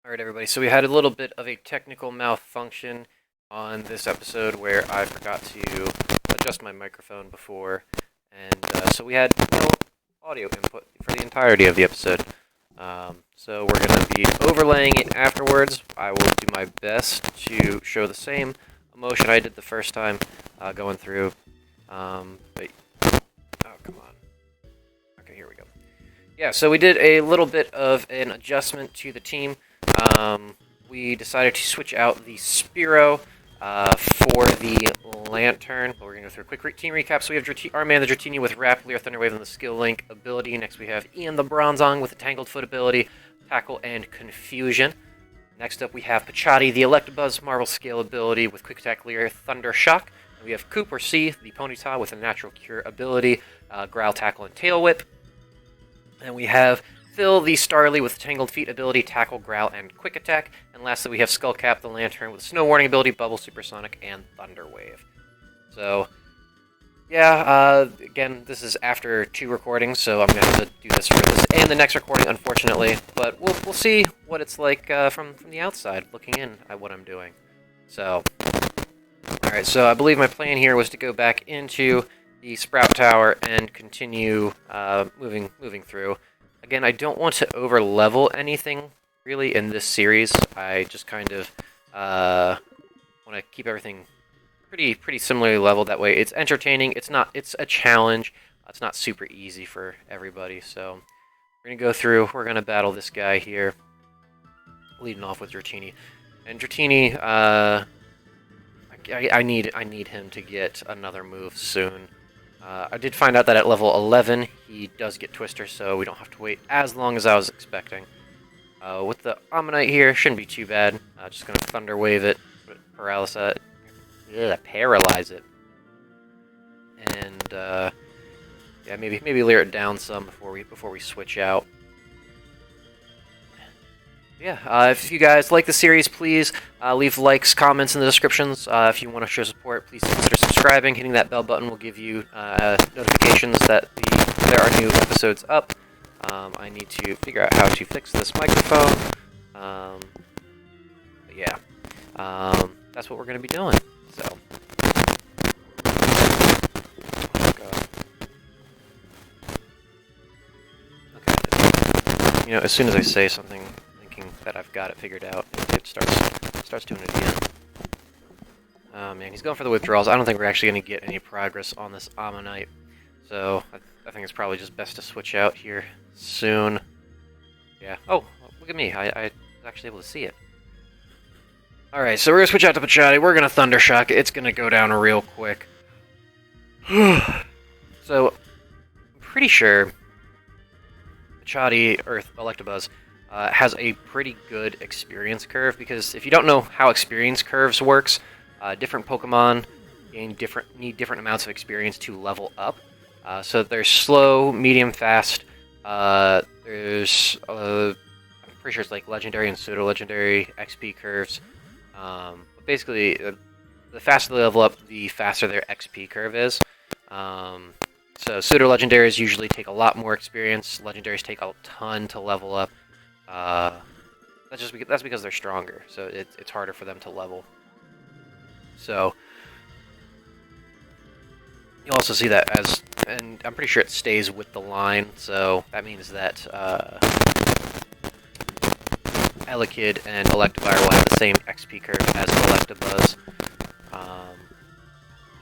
Alright, everybody, so we had a little bit of a technical malfunction on this episode where I forgot to adjust my microphone before, and so we had no audio input for the entirety of the episode. So we're going to be overlaying it afterwards. I will do my best to show the same emotion I did the first time going through, but, oh, come on. Okay, here we go. Yeah, so we did a little bit of an adjustment to the team. We decided to switch out the Spiro for the Lantern. But we're going to go through a quick team recap. So we have our man, the Dratini, with Wrap, Lear, Thunderwave, and the Skill Link ability. Next we have Ian the Bronzong with the Tangled Foot ability, Tackle, and Confusion. Next up we have Pachadi, the Electabuzz Marvel Scale ability with Quick Attack, Lear, Thunder Shock. And we have Coop, or C, the Ponyta, with a Natural Cure ability, Growl, Tackle, and Tail Whip. And we have Phil, the Starly, with Tangled Feet ability, Tackle, Growl, and Quick Attack. And lastly, we have Skullcap, the Lantern, with Snow Warning ability, Bubble, Supersonic, and Thunder Wave. So, yeah, again, this is after 2 recordings, so I'm going to have to do this for this and the next recording, unfortunately. But we'll see what it's like from the outside, looking in at what I'm doing. So, alright, so I believe my plan here was to go back into the Sprout Tower and continue moving through. Again, I don't want to over-level anything, really, in this series. I just kind of want to keep everything pretty similarly leveled. That way it's entertaining. It's a challenge. It's not super easy for everybody. So we're going to go through. We're going to battle this guy here, leading off with Dratini. And Dratini, I need him to get another move soon. I did find out that at level 11, he does get Twister, so we don't have to wait as long as I was expecting. With the Ammonite here, shouldn't be too bad. Just going to Thunder Wave it, paralyze it. And, yeah, maybe leer it down some before we switch out. Yeah, if you guys like the series, please leave likes, comments in the descriptions. If you want to show support, please consider subscribing. Hitting that bell button will give you notifications that there are new episodes up. I need to figure out how to fix this microphone. But yeah, that's what we're going to be doing. So, oh God. Okay, you know, as soon as I say something that I've got it figured out, it starts doing it again. Oh man, he's going for the withdrawals. I don't think we're actually going to get any progress on this Ammonite, so I think it's probably just best to switch out here soon. Yeah. Oh, look at me. I was actually able to see it. Alright, so we're going to switch out to Pachadi. We're going to Thunder Shock. It's going to go down real quick. So, I'm pretty sure Pachadi, or Electabuzz, has a pretty good experience curve, because if you don't know how experience curves works, different Pokemon need different amounts of experience to level up. So there's slow, medium, fast. There's I'm pretty sure it's like legendary and pseudo-legendary XP curves. But basically, the faster they level up, the faster their XP curve is. So pseudo-legendaries usually take a lot more experience. Legendaries take a ton to level up. That's because they're stronger, so it's harder for them to level. So you'll also see that and I'm pretty sure it stays with the line, so that means that Elekid and Electivire will have the same XP curve as Electabuzz.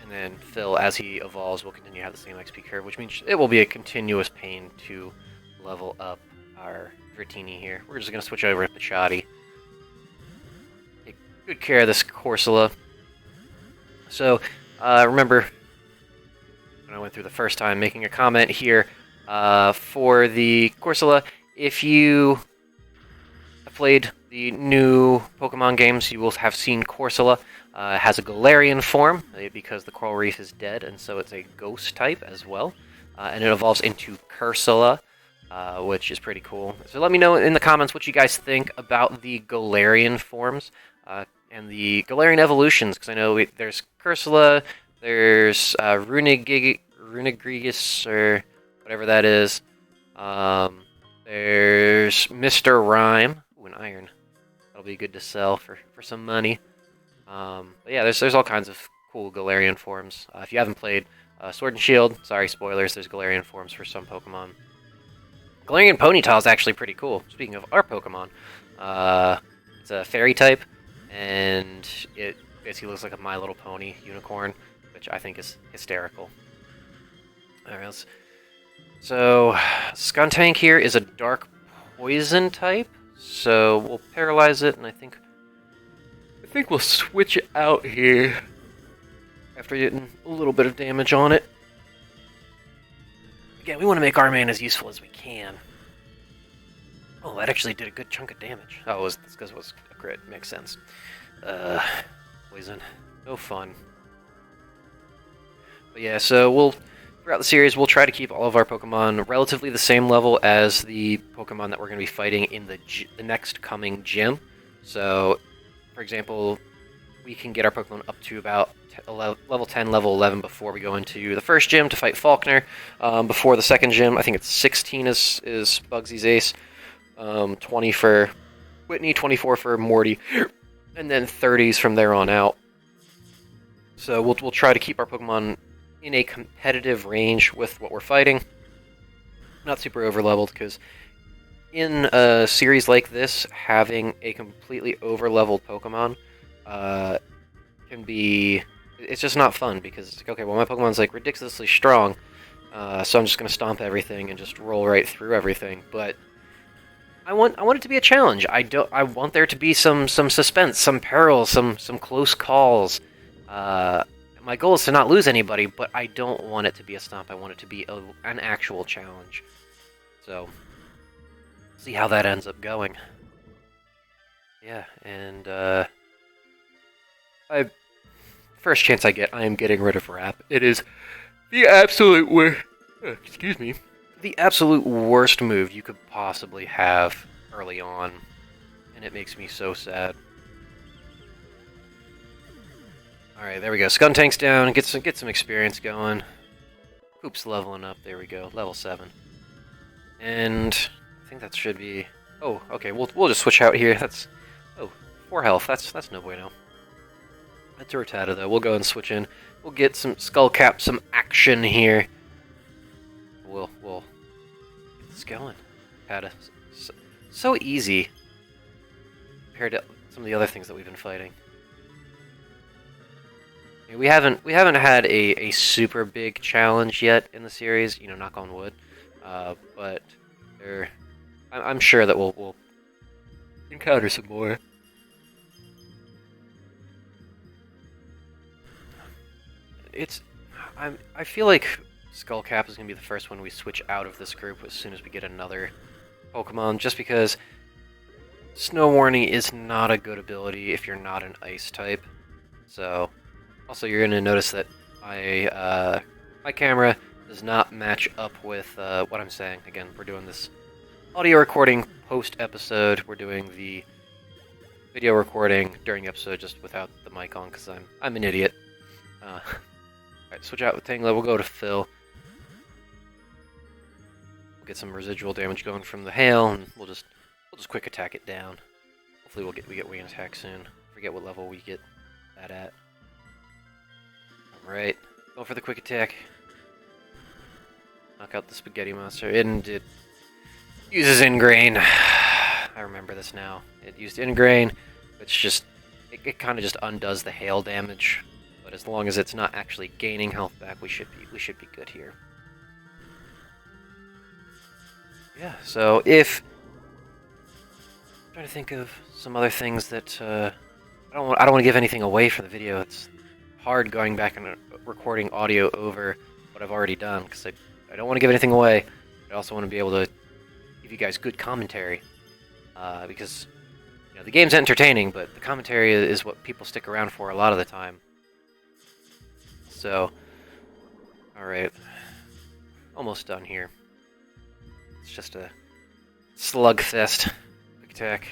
And then Phil, as he evolves, will continue to have the same XP curve, which means it will be a continuous pain to level up our Dratini here. We're just going to switch over to Pachadi. Take good care of this Corsola. So, remember when I went through the first time, making a comment here for the Corsola. If you have played the new Pokemon games, you will have seen Corsola has a Galarian form, because the Coral Reef is dead, and so it's a ghost type as well. And it evolves into Cursola, which is pretty cool. So let me know in the comments what you guys think about the Galarian forms and the Galarian evolutions, because I know there's Cursola, there's Runigregus, or whatever that is. There's Mr. Rhyme. Ooh, an iron. be good to sell for some money. But yeah, there's all kinds of cool Galarian forms. If you haven't played Sword and Shield, sorry, spoilers, there's Galarian forms for some Pokemon. Galarian Ponyta is actually pretty cool. Speaking of our Pokemon, it's a fairy type, and it basically looks like a My Little Pony unicorn, which I think is hysterical. Alright, so Skuntank here is a dark poison type, so we'll paralyze it, and I think we'll switch it out here after getting a little bit of damage on it. Again, we want to make our man as useful as we can. Oh, that actually did a good chunk of damage. Oh, it's because it was a crit. Makes sense. Poison. No fun. But yeah, so throughout the series, we'll try to keep all of our Pokemon relatively the same level as the Pokemon that we're going to be fighting in the next coming gym. So, for example, we can get our Pokemon up to about level 10, level 11 before we go into the first gym to fight Faulkner. Before the second gym, I think it's 16 is Bugsy's ace, 20 for Whitney, 24 for Morty, and then 30s from there on out. So we'll try to keep our Pokemon in a competitive range with what we're fighting. Not super over-leveled, because in a series like this, having a completely over-leveled Pokemon can be... It's just not fun, because it's like, okay, well, my Pokemon's like ridiculously strong, so I'm just going to stomp everything and just roll right through everything. But I want it to be a challenge. I want there to be some suspense, some peril, some close calls. My goal is to not lose anybody, but I don't want it to be a stomp. I want it to be an actual challenge. So, see how that ends up going. Yeah, and first chance I get, I am getting rid of Wrap. It is the absolute the absolute worst move you could possibly have early on, and it makes me so sad. Alright, there we go. Skuntank's down, get some experience going. Hoop's leveling up, there we go, level 7. And I think that should be... Oh, okay, we'll just switch out here. That's... Oh, 4 health, that's no bueno. That's a Rattata, though. We'll go and switch in. We'll get some Skullcap, some action here. We'll get this going. Rattata, so easy compared to some of the other things that we've been fighting. We haven't had a super big challenge yet in the series, you know, knock on wood. But I'm sure that we'll encounter some more. I feel like Skullcap is going to be the first one we switch out of this group as soon as we get another Pokemon, just because Snow Warning is not a good ability if you're not an Ice type. So, also you're going to notice that my camera does not match up with what I'm saying. Again, we're doing this audio recording post-episode. We're doing the video recording during the episode just without the mic on because I'm an idiot. Alright, switch out with Tangela. We'll go to Phil. We'll get some residual damage going from the hail, and we'll just quick attack it down. Hopefully we get Wing Attack soon. Forget what level we get that at. Alright, go for the quick attack. Knock out the Spaghetti Monster, and it uses Ingrain. I remember this now. It used Ingrain, which just it kind of just undoes the hail damage. But as long as it's not actually gaining health back, we should be good here. Yeah. So if I'm trying to think of some other things that I don't want to give anything away for the video. It's hard going back and recording audio over what I've already done because I don't want to give anything away. I also want to be able to give you guys good commentary because you know, the game's entertaining, but the commentary is what people stick around for a lot of the time. So, alright, almost done here. It's just a slugfest. Quick attack.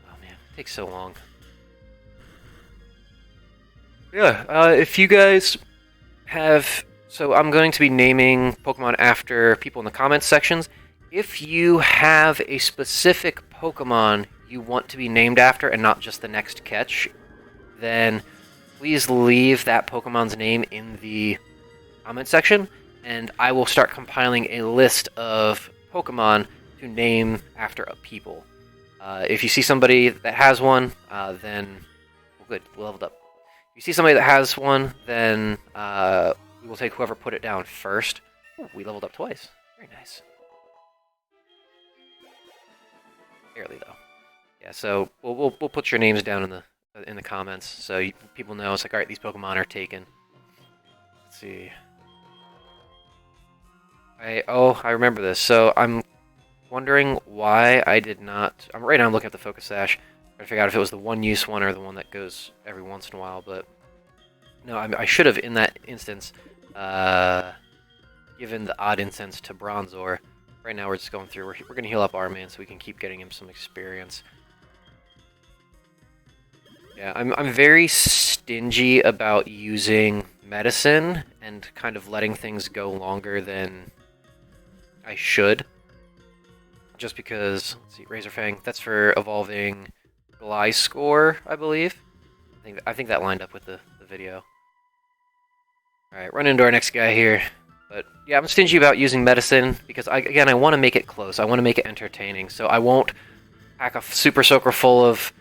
Oh man, it takes so long. Yeah, if you guys have... So I'm going to be naming Pokemon after people in the comments sections. If you have a specific Pokemon you want to be named after and not just the next catch, then please leave that Pokemon's name in the comment section, and I will start compiling a list of Pokemon to name after people. If you see somebody that has one, then good, we leveled up. If you see somebody that has one, then we will take whoever put it down first. Ooh, we leveled up twice. Very nice. Barely though. Yeah, so we'll put your names down in the comments so people know. It's like, all right, these Pokemon are taken. Let's see. I remember this. So I'm wondering why I did not. Right now I'm looking at the Focus Sash, trying to figure out if it was the one-use one or the one that goes every once in a while. But no, I should have in that instance given the odd incense to Bronzor. Right now we're just going through. We're going to heal up our man so we can keep getting him some experience. Yeah, I'm very stingy about using medicine and kind of letting things go longer than I should. Just because, let's see, Razorfang, that's for evolving Gliscor, I believe. I think that lined up with the video. Alright, run into our next guy here. But yeah, I'm stingy about using medicine because, I want to make it close. I want to make it entertaining. So I won't pack a Super Soaker full of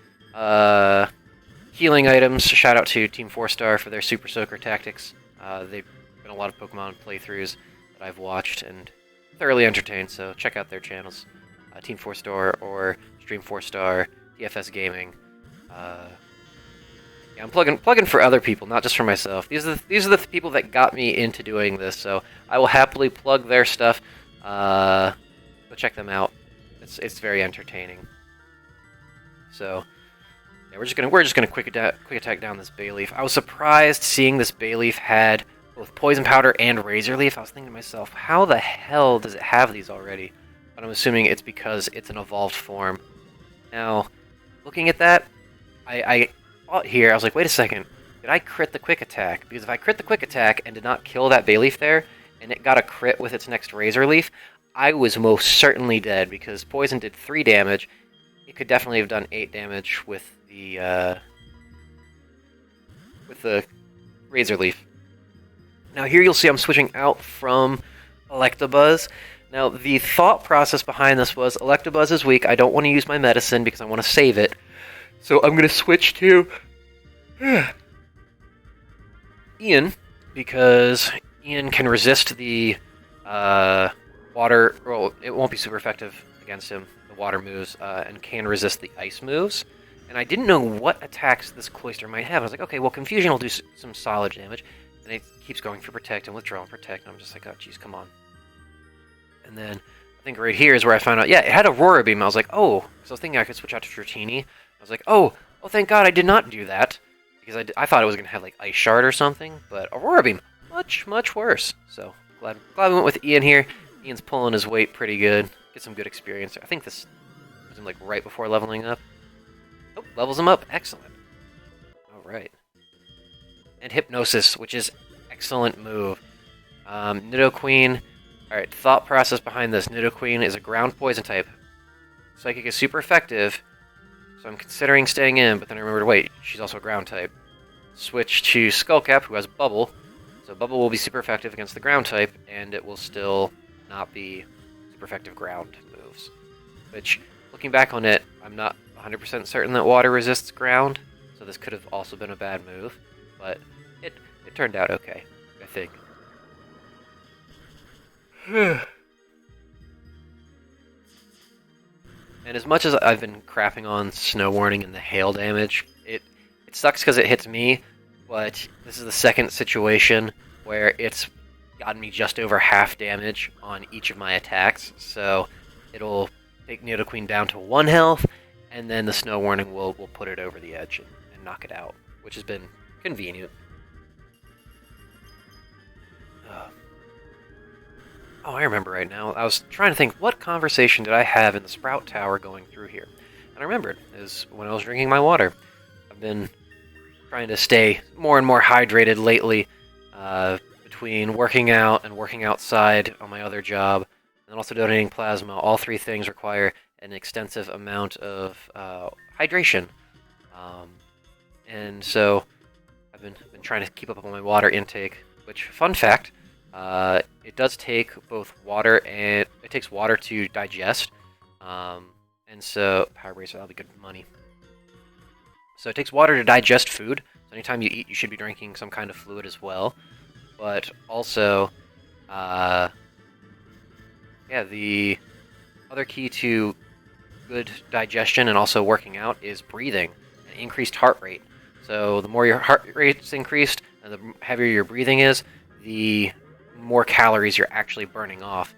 healing items. Shout out to Team 4-Star for their Super Soaker tactics. They've been a lot of Pokemon playthroughs that I've watched and thoroughly entertained, so check out their channels. Team 4-Star or Stream 4-Star, DFS Gaming. Yeah, I'm plugging for other people, not just for myself. These are the people that got me into doing this, so I will happily plug their stuff. Go check them out. It's very entertaining. So yeah, we're just gonna quick attack down this Bayleaf. I was surprised seeing this Bayleaf had both Poison Powder and Razor Leaf. I was thinking to myself, how the hell does it have these already? But I'm assuming it's because it's an evolved form. Now, looking at that, I thought here, I was like, wait a second, did I crit the quick attack? Because if I crit the quick attack and did not kill that Bayleaf there, and it got a crit with its next Razor Leaf, I was most certainly dead, because Poison did 3 damage. It could definitely have done 8 damage with the Razor Leaf. Now here you'll see I'm switching out from Electabuzz. Now the thought process behind this was Electabuzz is weak, I don't want to use my medicine because I want to save it. So I'm going to switch to Ian, because Ian can resist the water, well, it won't be super effective against him, the water moves, and can resist the ice moves. And I didn't know what attacks this Cloyster might have. I was like, okay, well, Confusion will do some solid damage. And it keeps going for Protect and Withdraw and Protect, and I'm just like, oh, jeez, come on. And then I think right here is where I found out, yeah, it had Aurora Beam. I was like, oh, because I was thinking I could switch out to Dratini. I was like, oh, thank God I did not do that. Because I thought it was going to have, like, Ice Shard or something. But Aurora Beam, much, much worse. So, glad we went with Ian here. Ian's pulling his weight pretty good. Get some good experience. I think this was him, like, right before leveling up. Oh, levels him up. Excellent. Alright. And Hypnosis, which is excellent move. Nidoqueen. Alright, thought process behind this. Nidoqueen is a ground poison type. Psychic is super effective, so I'm considering staying in, but then I remembered, wait, she's also a ground type. Switch to Skullcap, who has Bubble. So Bubble will be super effective against the ground type, and it will still not be super effective ground moves. Which, looking back on it, I'm not 100% certain that water resists ground, so this could have also been a bad move, but it turned out okay, I think. And as much as I've been crapping on Snow Warning and the hail damage, it sucks because it hits me, but this is the second situation where it's gotten me just over half damage on each of my attacks, so it'll take Nidoqueen down to 1 health, and then the Snow Warning will put it over the edge and knock it out, which has been convenient. Oh, I remember right now. I was trying to think, what conversation did I have in the Sprout Tower going through here? And I remembered, is when I was drinking my water. I've been trying to stay more and more hydrated lately, between working out and working outside on my other job, and also donating plasma. All 3 things require an extensive amount of hydration. And so I've been trying to keep up on my water intake, which, fun fact, it does take both water and it takes water to digest. And so, Power Bracer, that'll be good money. So it takes water to digest food. So anytime you eat, you should be drinking some kind of fluid as well. But also, yeah, the other key to good digestion and also working out is breathing and increased heart rate. So the more your heart rate's increased and the heavier your breathing is, the more calories you're actually burning off.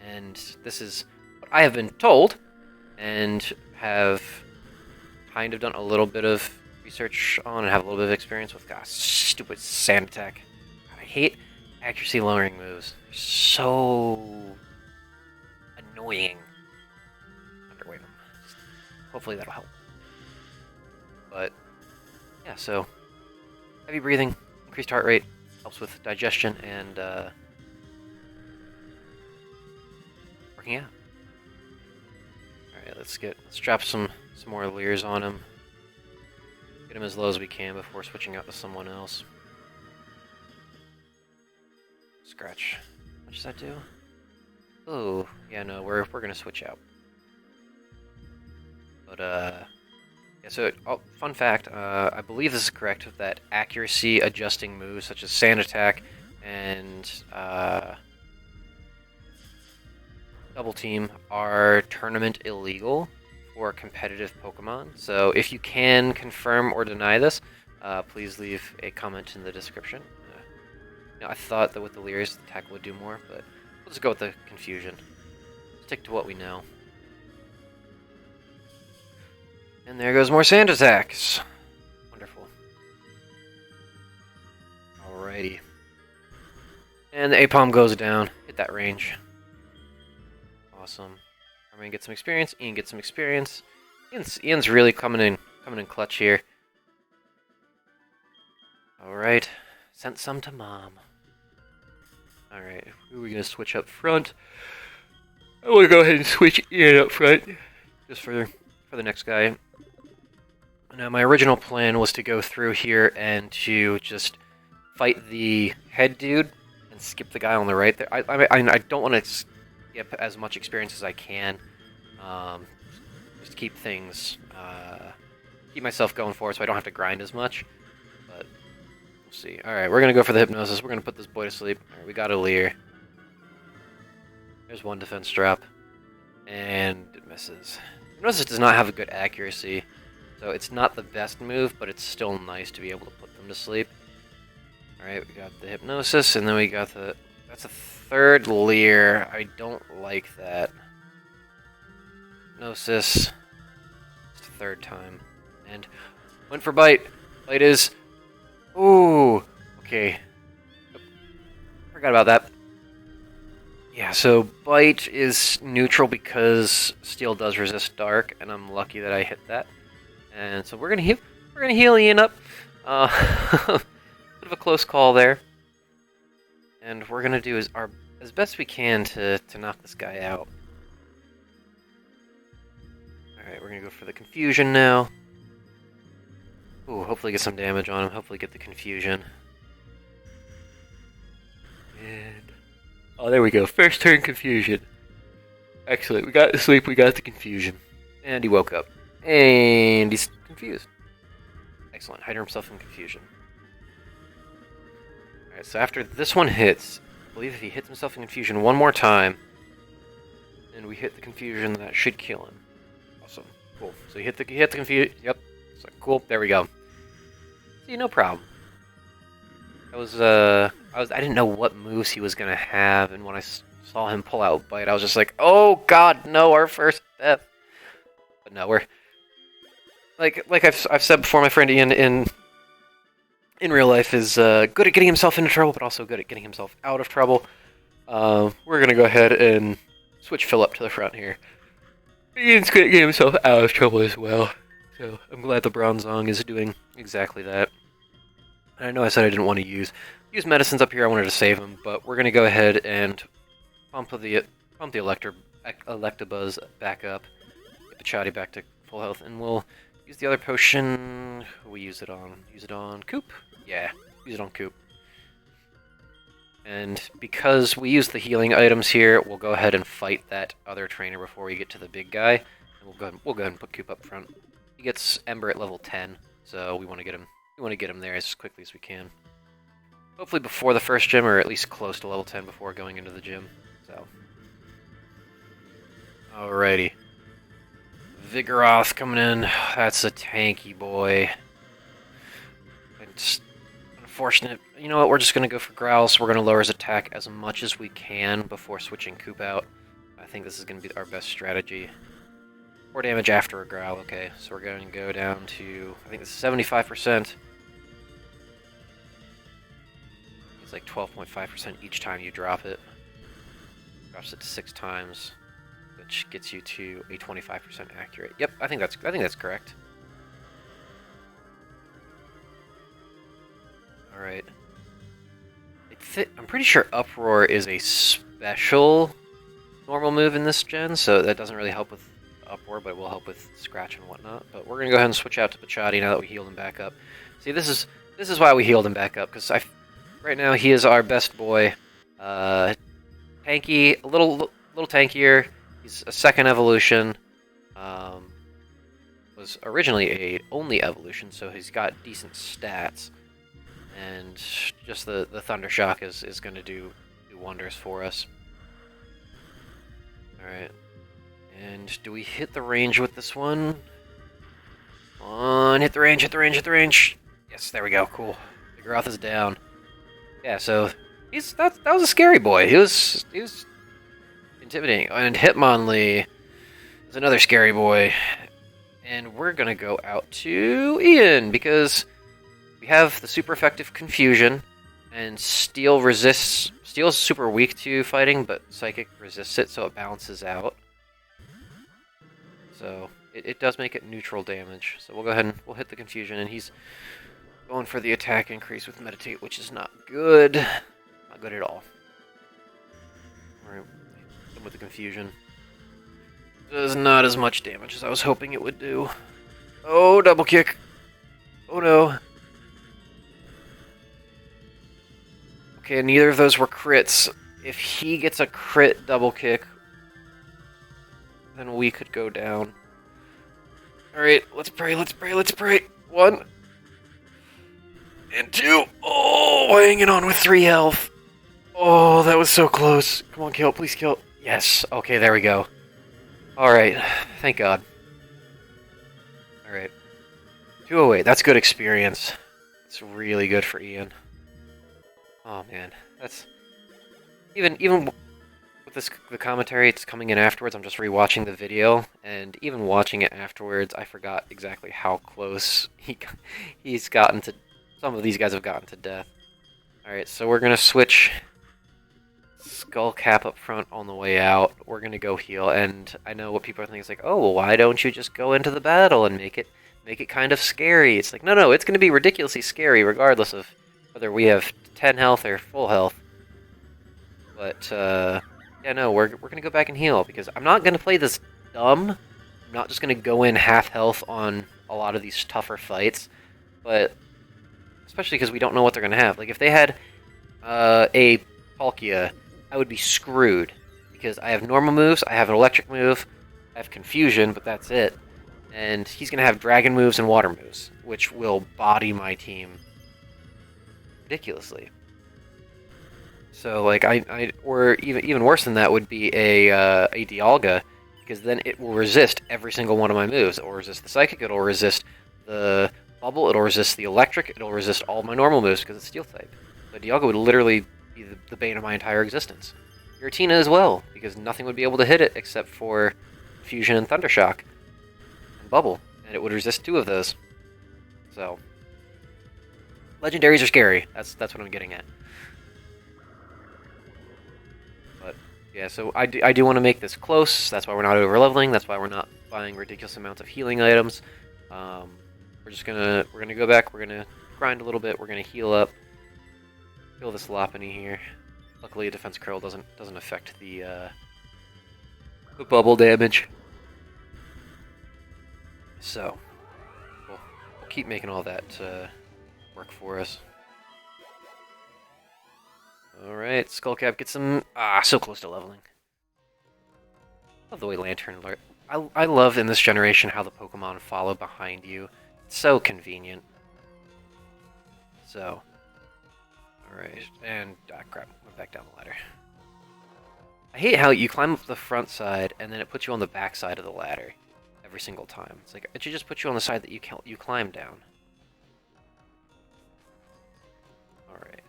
And this is what I have been told and have kind of done a little bit of research on and have a little bit of experience with. God, stupid sand attack. God, I hate accuracy lowering moves. They're so annoying. Underweight them. Hopefully that'll help. But yeah, so heavy breathing, increased heart rate, helps with digestion and working out. Alright, let's drop some more leers on him. Get him as low as we can before switching out to someone else. Scratch. What does that do? Oh, yeah, no, we're gonna switch out. But yeah, so fun fact, I believe this is correct that accuracy adjusting moves such as Sand Attack and Double Team are tournament illegal for competitive Pokemon. So if you can confirm or deny this, please leave a comment in the description. I thought that with the Leers, the attack would do more, but we'll just go with the confusion. Stick to what we know. And there goes more sand attacks. Wonderful. Alrighty. And the Apom goes down. Hit that range. Awesome. I'm gonna get some experience. Ian gets some experience. Ian's really coming in clutch here. Alright. Sent some to Mom. Alright, who are we gonna switch up front? I wanna go ahead and switch Ian up front. Just for the next guy. Now, my original plan was to go through here and to just fight the head dude and skip the guy on the right there. I don't want to skip as much experience as I can. Just keep things, keep myself going forward so I don't have to grind as much. But we'll see. Alright, we're going to go for the Hypnosis. We're going to put this boy to sleep. Alright, we got a Leer. There's one defense drop. And it misses. Hypnosis does not have a good accuracy. So it's not the best move, but it's still nice to be able to put them to sleep. Alright, we got the Hypnosis, and then we got the... That's a third Leer. I don't like that. Hypnosis. It's the third time. And went for Bite. Bite is... Ooh! Okay. Forgot about that. Yeah, so Bite is neutral because Steel does resist Dark, and I'm lucky that I hit that. And so we're gonna heal Ian up. Bit of a close call there. And we're gonna do as best we can to knock this guy out. Alright, we're gonna go for the confusion now. Ooh, hopefully get some damage on him, hopefully get the confusion. And oh, there we go. First turn confusion. Excellent. We got the sleep, we got the confusion. And he woke up. And he's confused. Excellent. Hide himself in confusion. Alright, so after this one hits, I believe if he hits himself in confusion one more time, and we hit the confusion, that should kill him. Awesome. Cool. So he hit the confusion. Yep. So cool. There we go. See, no problem. I didn't know what moves he was gonna have, and when I saw him pull out Bite, I was just like, oh god, no, our first death. But no, we're like I've said before, my friend Ian in real life is good at getting himself into trouble, but also good at getting himself out of trouble. We're gonna go ahead and switch Philip to the front here. Ian's good at getting himself out of trouble as well, so I'm glad the Bronzong is doing exactly that. I know I said I didn't want to use medicines up here. I wanted to save them, but we're gonna go ahead and pump the Electabuzz back up. get Pachadi back to full health, and we'll use the other potion. Who we use it on? Use it on Coop? Yeah, use it on Coop. And because we use the healing items here, we'll go ahead and fight that other trainer before we get to the big guy. And we'll go ahead and put Coop up front. He gets Ember at level 10, so we want to get him. We want to get him there as quickly as we can. Hopefully before the first gym, or at least close to level 10 before going into the gym. So, alrighty. Vigoroth coming in. That's a tanky boy. It's unfortunate. You know what? We're just going to go for Growls. We're going to lower his attack as much as we can before switching Coop out. I think this is going to be our best strategy. 4 damage after a Growl. Okay, so we're going to go down to, I think this is 75%. It's like 12.5% each time you drop it. Drops it to 6 times, which gets you to a 25% accurate. Yep, I think that's correct. All right. I'm pretty sure Uproar is a special normal move in this gen, so that doesn't really help with Uproar, but it will help with Scratch and whatnot. But we're gonna go ahead and switch out to Pachadi now that we healed him back up. See, this is why we healed him back up, because right now he is our best boy. Tanky, a little tankier. He's a second evolution. Was originally a only evolution, so he's got decent stats. And just the Thunder Shock is going to do wonders for us. Alright. And do we hit the range with this one? Come on, hit the range, hit the range, hit the range! Yes, there we go, cool. Vigoroth is down. Yeah, so that was a scary boy. He was intimidating. And Hitmonlee is another scary boy. And we're going to go out to Ian, because we have the super effective Confusion, and Steel is super weak to fighting, but Psychic resists it, so it balances out. So it does make it neutral damage. So we'll go ahead and we'll hit the Confusion, and he's going for the attack increase with Meditate, which is not good. Not good at all. Alright, with the Confusion. Does not as much damage as I was hoping it would do. Oh, double kick! Oh no! Okay, neither of those were crits. If he gets a crit double kick, then we could go down. Alright, let's pray, let's pray, let's pray. 1. And 2. Oh, hanging on with 3 health. Oh, that was so close. Come on, kill, please kill. Yes, okay, there we go. Alright, thank God. Alright. 208, that's good experience. It's really good for Ian. Oh man, that's even with the commentary, it's coming in afterwards. I'm just rewatching the video, and even watching it afterwards, I forgot exactly how close he's gotten to. Some of these guys have gotten to death. All right, so we're gonna switch Skull Cap up front on the way out. We're gonna go heal, and I know what people are thinking is like, oh, well, why don't you just go into the battle and make it kind of scary? It's like, no, it's gonna be ridiculously scary regardless of whether we have 10 health or full health. But, yeah, no, we're going to go back and heal, because I'm not going to play this dumb. I'm not just going to go in half health on a lot of these tougher fights. But, especially because we don't know what they're going to have. Like, if they had a Palkia, I would be screwed. Because I have normal moves, I have an electric move, I have Confusion, but that's it. And he's going to have dragon moves and water moves, which will body my team ridiculously. So like or even worse than that would be a Dialga, because then it will resist every single one of my moves. It will resist the Psychic, it'll resist the Bubble, it'll resist the Electric, it'll resist all my normal moves because it's Steel type. So Dialga would literally be the bane of my entire existence. Giratina as well, because nothing would be able to hit it except for Fusion and Thunder Shock and Bubble, and it would resist 2 of those. So legendaries are scary. That's what I'm getting at. But yeah, so I do want to make this close. That's why we're not over leveling. That's why we're not buying ridiculous amounts of healing items. We're gonna go back. We're gonna grind a little bit. We're gonna heal up. Heal this Lopunny here. Luckily, a defense curl doesn't affect the bubble damage. So, we'll keep making all that work for us. Alright, Skullcap gets some... so close to leveling. Love the way Lantern alert. I love in this generation how the Pokemon follow behind you. It's so convenient. So, alright, and crap, went back down the ladder. I hate how you climb up the front side and then it puts you on the back side of the ladder every single time. It's like it should just put you on the side that you climb down. Alright.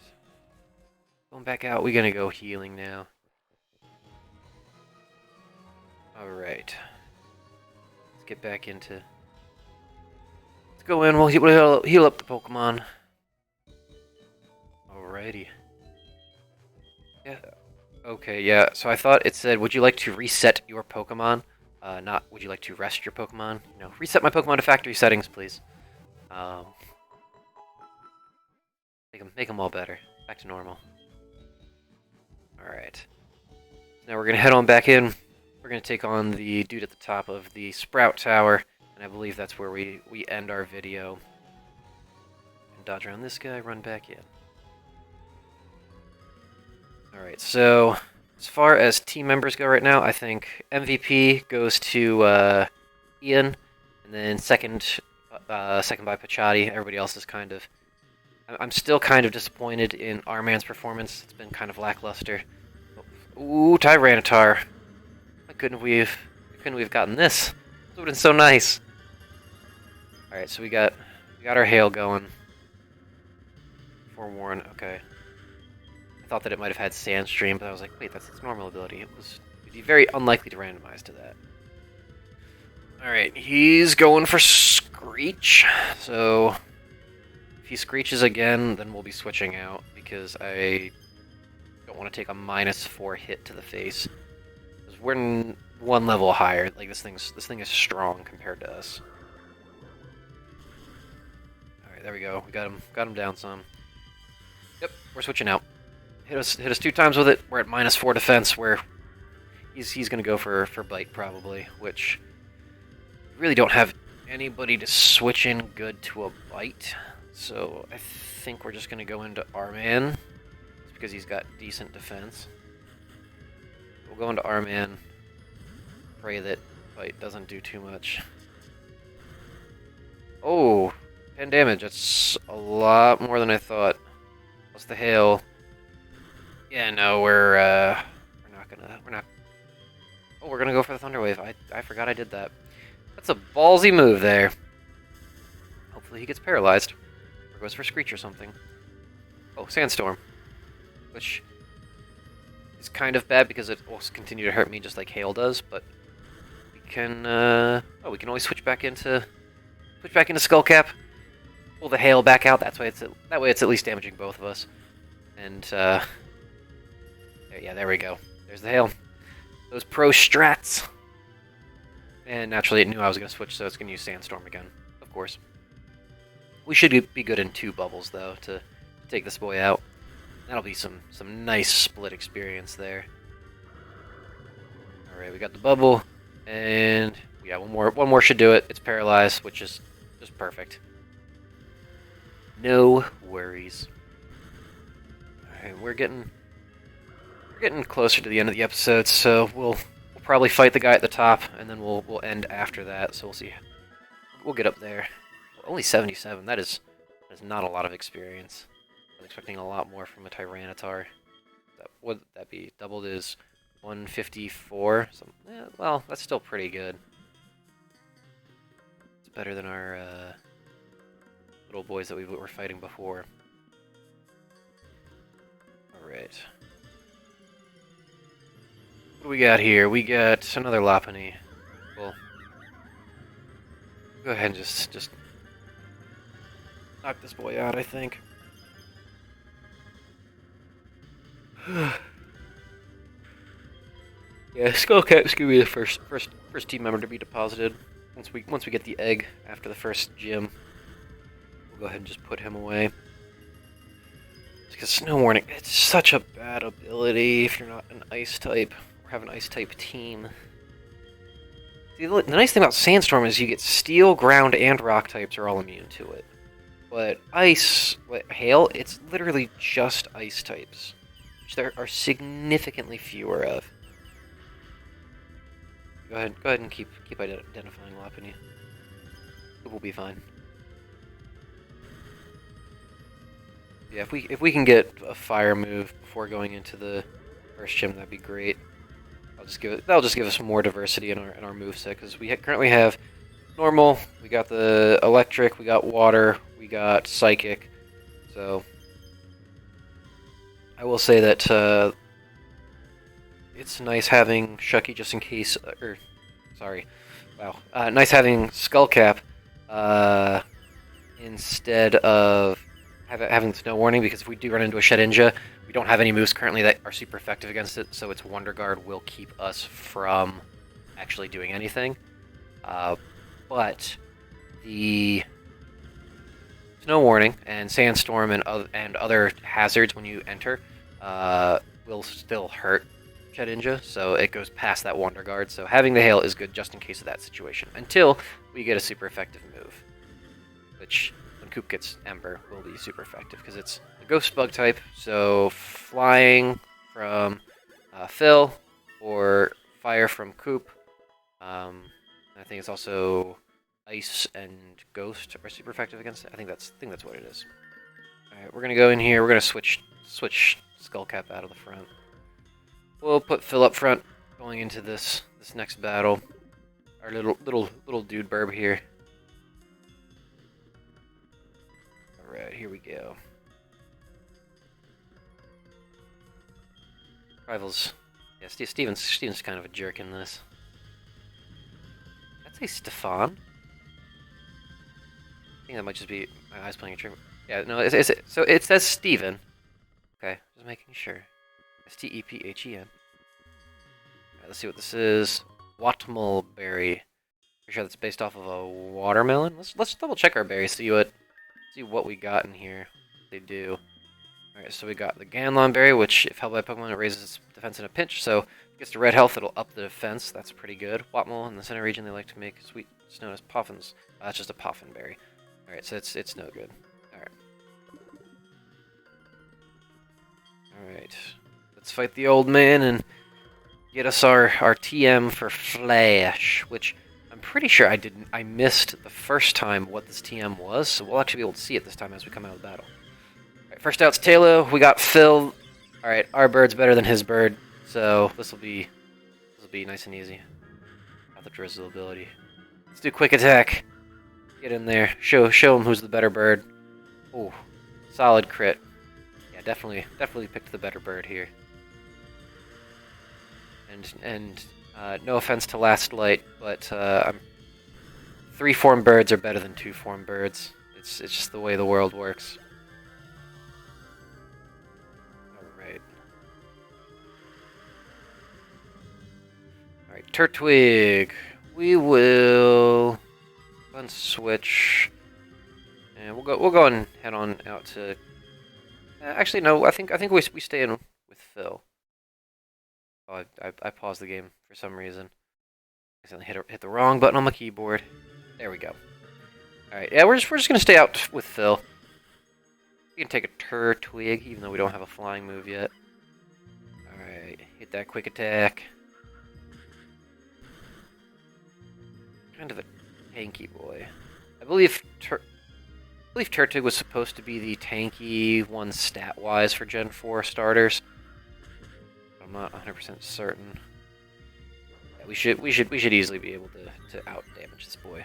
Going back out, we're gonna go healing now. Alright. Let's get back into... Let's go in, we'll heal up the Pokemon. Alrighty. Yeah. Okay, yeah, so I thought it said, would you like to reset your Pokemon? Not, would you like to rest your Pokemon? You know, reset my Pokemon to factory settings, please. Make them all better. Back to normal. Alright. Now we're gonna head on back in. We're gonna take on the dude at the top of the Sprout Tower, and I believe that's where we end our video. And dodge around this guy, run back in. Alright, so as far as team members go right now, I think MVP goes to Ian, and then second by Pachati. Everybody else is kind of... I'm still kind of disappointed in Arman's performance. It's been kind of lackluster. Ooh, Tyranitar. Why couldn't we have gotten this? It would have been so nice. Alright, so we got our hail going. Forewarn, okay. I thought that it might have had Sandstream, but I was like, wait, that's its normal ability. It'd be very unlikely to randomize to that. Alright, he's going for Screech. So, if he Screeches again, then we'll be switching out, because I don't want to take a -4 hit to the face. Because we're one level higher. Like, this thing is strong compared to us. Alright, there we go. We got him down some. Yep, we're switching out. Hit us 2 times with it. We're at -4 defense, where he's gonna go for Bite probably, which we really don't have anybody to switch in good to a Bite. So I think we're just gonna go into Arman, just because he's got decent defense. We'll go into Arman. Pray that Bite doesn't do too much. Oh, 10 damage. That's a lot more than I thought. Plus the hail. Yeah, no, we're not. Oh, we're gonna go for the Thunder Wave. I forgot I did that. That's a ballsy move there. Hopefully he gets paralyzed. Or goes for Screech or something. Oh, Sandstorm. Which is kind of bad because it will continue to hurt me just like hail does, but we can we can always switch back into Skullcap. Pull the hail back out, that way it's at least damaging both of us. And yeah, there we go. There's the hail. Those pro strats. And naturally it knew I was going to switch, so it's going to use Sandstorm again, of course. We should be good in 2 bubbles, though, to take this boy out. That'll be some nice split experience there. Alright, we got the bubble, and yeah, one more should do it. It's paralyzed, which is just perfect. No worries. Alright, we're getting closer to the end of the episode, so we'll probably fight the guy at the top, and then we'll end after that. So we'll see. We'll get up there. Only 77. That is not a lot of experience. I was expecting a lot more from a Tyranitar. Would that be doubled is 154? Well, that's still pretty good. It's better than our little boys that we were fighting before. All right. What do we got here? We got another Lopunny. Well, go ahead and just knock this boy out, I think. Yeah, Skullcap's gonna be the first team member to be deposited. Once we get the egg after the first gym, we'll go ahead and just put him away. Because Snow Warning, it's such a bad ability if you're not an Ice type or have an Ice type team. See, the nice thing about Sandstorm is you get Steel, Ground, and Rock types are all immune to it. But Ice, Hail, it's literally just Ice types, which there are significantly fewer of. Go ahead and keep identifying Lopunny. It will be fine. Yeah, if we can get a fire move before going into the first gym, that'd be great. That'll just give us more diversity in our moveset, because we currently have normal, we got the electric, we got water, we got psychic. So I will say that it's nice having Shucky just in case, nice having Skullcap instead of having Snow Warning, because if we do run into a Shedinja, we don't have any moves currently that are super effective against it, so its Wonder Guard will keep us from actually doing anything. But the Snow Warning and Sandstorm and other hazards when you enter will still hurt Shedinja, so it goes past that Wonder Guard. So having the Hail is good just in case of that situation, until we get a super effective move, which when Coop gets Ember will be super effective, because it's a Ghost Bug type, so Flying from Phil or Fire from Coop. I think it's also Ice and Ghost are super effective against it. I think that's what it is. Alright, we're gonna go in here, we're gonna switch Skullcap out of the front. We'll put Phil up front going into this next battle. Our little dude burb here. Alright, here we go. Rivals. Yeah, Steven's kind of a jerk in this. I'd say Stefan. I think that might just be my eyes playing a trick. Yeah, no, so it says Steven. Okay, just making sure. Stephen. Alright, let's see what this is. Watmel berry. Pretty sure that's based off of a watermelon. Let's double check our berries, see what we got in here. They do. Alright, so we got the Ganlon berry, which if held by Pokemon, it raises its defense in a pinch. So if it gets to red health, it'll up the defense. That's pretty good. Watmel in the center region, they like to make sweet snow as Poffins. That's just a Poffin berry. Alright, so it's no good. Alright. Alright. Let's fight the old man and get us our TM for Flash, which I'm pretty sure I missed the first time what this TM was, so we'll actually be able to see it this time as we come out of the battle. Alright, first out's Taylor, we got Phil. Alright, our bird's better than his bird, so this will be nice and easy. Got the Drizzle ability. Let's do quick attack. Get in there. Show him who's the better bird. Ooh, solid crit. Yeah, definitely picked the better bird here. And no offense to Last Light, but 3-form birds are better than 2-form birds. It's just the way the world works. Alright. Alright, Turtwig. We will switch. And we'll go and head on out to actually no, I think we stay in with Phil. Oh, I paused the game for some reason. I accidentally hit the wrong button on my keyboard. There we go. Alright, yeah, we're just gonna stay out with Phil. We can take a Turtwig, even though we don't have a flying move yet. Alright, hit that quick attack. Kind of a tanky boy. I believe Turtwig was supposed to be the tanky one stat-wise for Gen 4 starters. I'm not 100% certain. Yeah, we should easily be able to out damage this boy.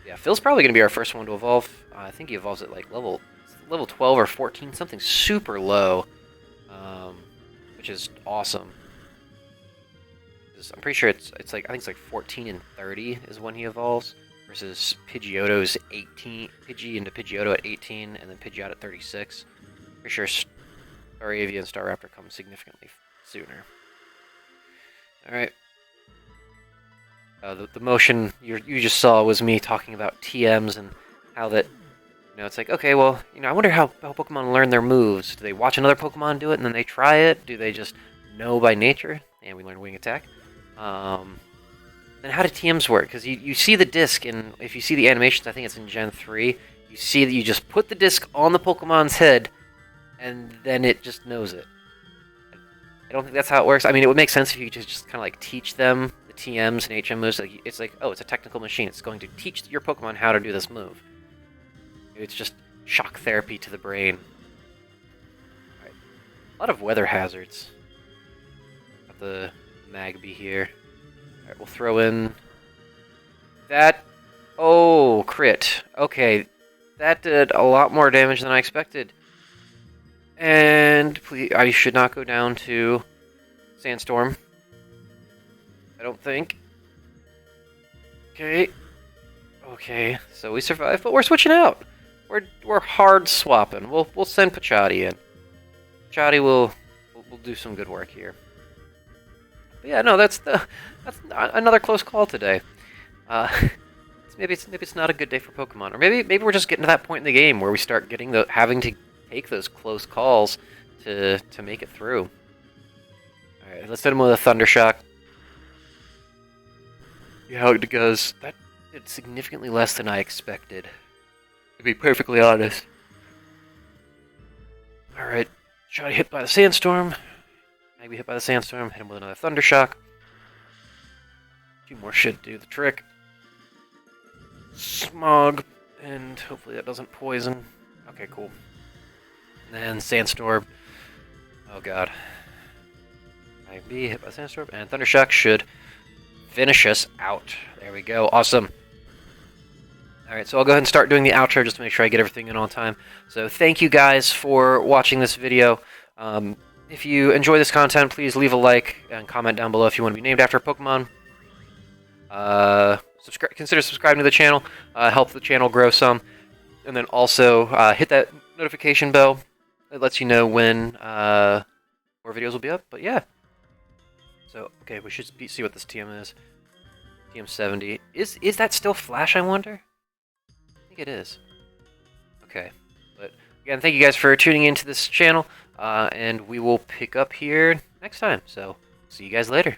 Yeah, Phil's probably gonna be our first one to evolve. I think he evolves at like level 12 or 14, something super low, which is awesome. I'm pretty sure it's like I think it's like 14 and 30 is when he evolves, versus Pidgeotto's 18. Pidgey into Pidgeotto at 18, and then Pidgeot at 36. Pretty sure Staravia and Staraptor come significantly sooner. Alright. The motion you just saw was me talking about TMs and how that, it's like, okay, well, I wonder how Pokemon learn their moves. Do they watch another Pokemon do it and then they try it? Do they just know by nature? And we learn Wing Attack. Then how do TMs work? Because you see the disc, and if you see the animations, I think it's in Gen 3, you see that you just put the disc on the Pokemon's head, and then it just knows it. I don't think that's how it works. I mean, it would make sense if you just kind of like teach them the TMs and HM moves. Like, it's like, oh, it's a technical machine. It's going to teach your Pokemon how to do this move. It's just shock therapy to the brain. Right. A lot of weather hazards. Got the Magby here. Alright, we'll throw in that. Oh, crit. Okay, that did a lot more damage than I expected. And please, I should not go down to Sandstorm. I don't think. Okay. Okay, so we survived, but we're switching out. We're hard swapping. We'll send Pachadi in. Pachadi will do some good work here. But yeah, no, that's another close call today. Maybe it's not a good day for Pokemon, or maybe we're just getting to that point in the game where we start getting having to take those close calls to make it through. All right, let's hit him with a Thunder Shock. Yeah, how it goes. That did significantly less than I expected, to be perfectly honest. All right, try to hit by the Sandstorm. Maybe hit by the Sandstorm. Hit him with another Thunder Shock. A few more should do the trick. Smog, and hopefully that doesn't poison. Okay, cool. And then Sandstorm. Oh god. Maybe hit by Sandstorm, and Thunder Shock should finish us out. There we go. Awesome. Alright, so I'll go ahead and start doing the outro just to make sure I get everything in on time. So thank you guys for watching this video. If you enjoy this content, please leave a like and comment down below if you want to be named after a Pokemon. Consider subscribing to the channel, help the channel grow some, and then also hit that notification bell. It lets you know when more videos will be up. But yeah, so okay, we should see what this TM is. TM 70 is that still Flash? I wonder. I think it is. Okay, but again, thank you guys for tuning into this channel, and we will pick up here next time. So see you guys later.